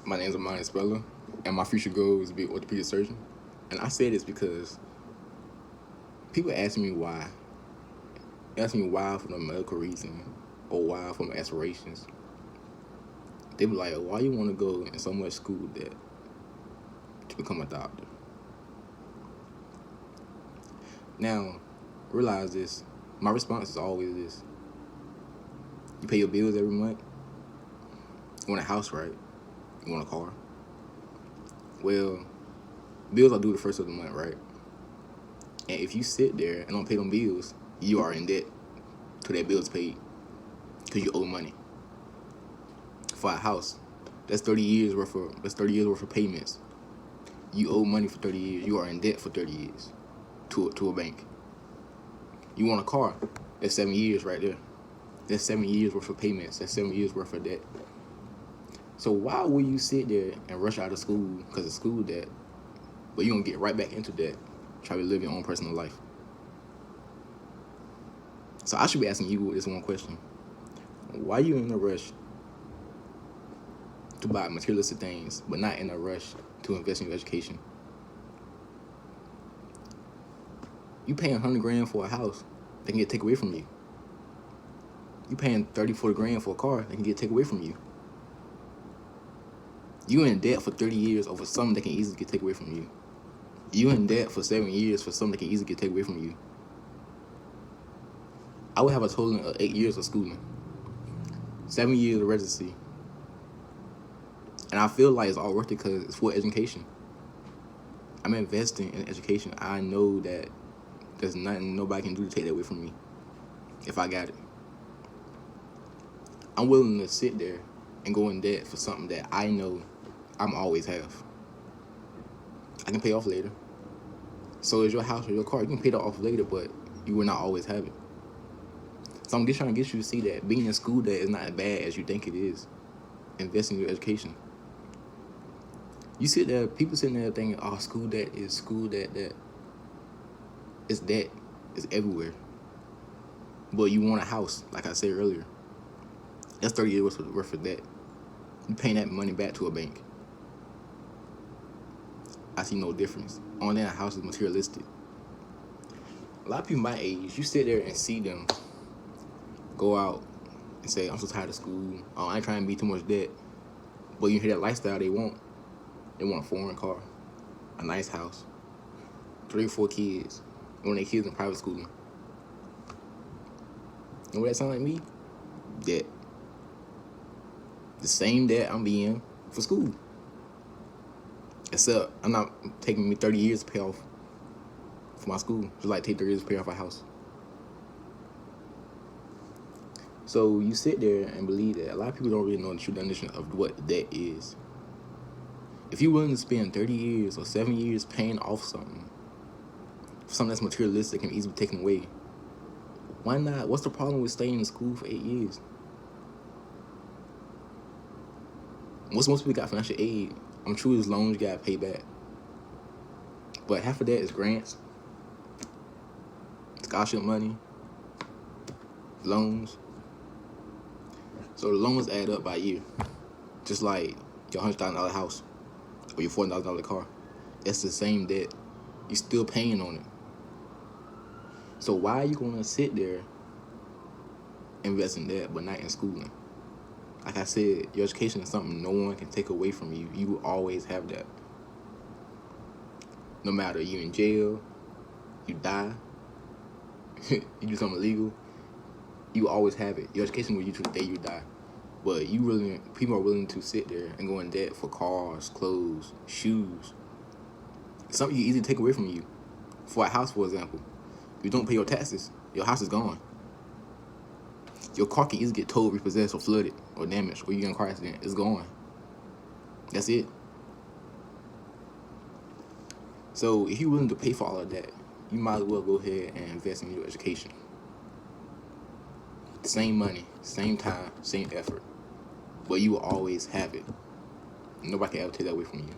My name's Amani Speller, and my future goal is to be an orthopedic surgeon. And I say this because people ask me why. They ask me why for no medical reason or why for my aspirations. They be like, why you want to go in so much school that to become a doctor? Now, realize this. My response is always this. You pay your bills every month. You want a house, right? You want a car. Well, bills are due the first of the month, right? And if you sit there and don't pay them bills, you are in debt till that bill's paid because you owe money. For a house, that's 30 years worth of payments. You owe money for 30 years. You are in debt for 30 years to a bank. You want a car, that's 7 years right there. That's 7 years worth of payments. That's 7 years worth of debt. So why will you sit there and rush out of school because of school debt, but you're going to get right back into debt, try to live your own personal life? So I should be asking you this one question. Why are you in a rush to buy materialistic things, but not in a rush to invest in your education? You paying $100,000 for a house, they can get taken away from you. You paying $30,000-$40,000 for a car, they can get taken away from you. You in debt for 30 years over something that can easily get taken away from you. You in debt for 7 years for something that can easily get taken away from you. I would have a total of 8 years of schooling, 7 years of residency, and I feel like it's all worth it because it's for education. I'm investing in education. I know that there's nothing nobody can do to take that away from me if I got it. I'm willing to sit there and go in debt for something that I know I'm always have. I can pay off later. So is your house or your car. You can pay that off later, but you will not always have it. So I'm just trying to get you to see that being in school debt is not as bad as you think it is. Invest in your education. You sit there, people sitting there thinking, oh, school debt is school debt. It's debt. It's everywhere. But you want a house, like I said earlier. That's 30 years worth of debt. You paying that money back to a bank. I see no difference. Only a house is materialistic. A lot of people my age, you sit there and see them go out and say, I'm so tired of school. Oh, I ain't trying to be too much debt. But you hear that lifestyle they want. They want a foreign car, a nice house, 3 or 4 kids, and when their kids in private schooling. You know what that sound like me? Debt. The same debt I'm being for school. Except I'm not taking me 30 years to pay off for my school. Just like take 30 years to pay off a house. So you sit there and believe that. A lot of people don't really know the true definition of what debt is. If you're willing to spend 30 years or 7 years paying off something that's materialistic and easily taken away, why not? What's the problem with staying in school for 8 years? Most people got financial aid. I'm true, as loans you gotta pay back. But half of that is grants, scholarship money, loans. So the loans add up by year. Just like your $100,000 house or your $4,000 car. That's the same debt. You're still paying on it. So why are you gonna sit there, invest in debt, but not in schooling? Like I said, your education is something no one can take away from you. You will always have that. No matter you in jail, you die, you do something illegal, you always have it. Your education with you to the day you die. But people are willing to sit there and go in debt for cars, clothes, shoes. Something you easily take away from you. For a house, for example, if you don't pay your taxes, your house is gone. Your car can easily get towed, repossessed, or flooded, or damaged, or you get in a car accident. It's gone. That's it. So if you're willing to pay for all of that, you might as well go ahead and invest in your education. Same money, same time, same effort. But you will always have it. Nobody can ever take that away from you.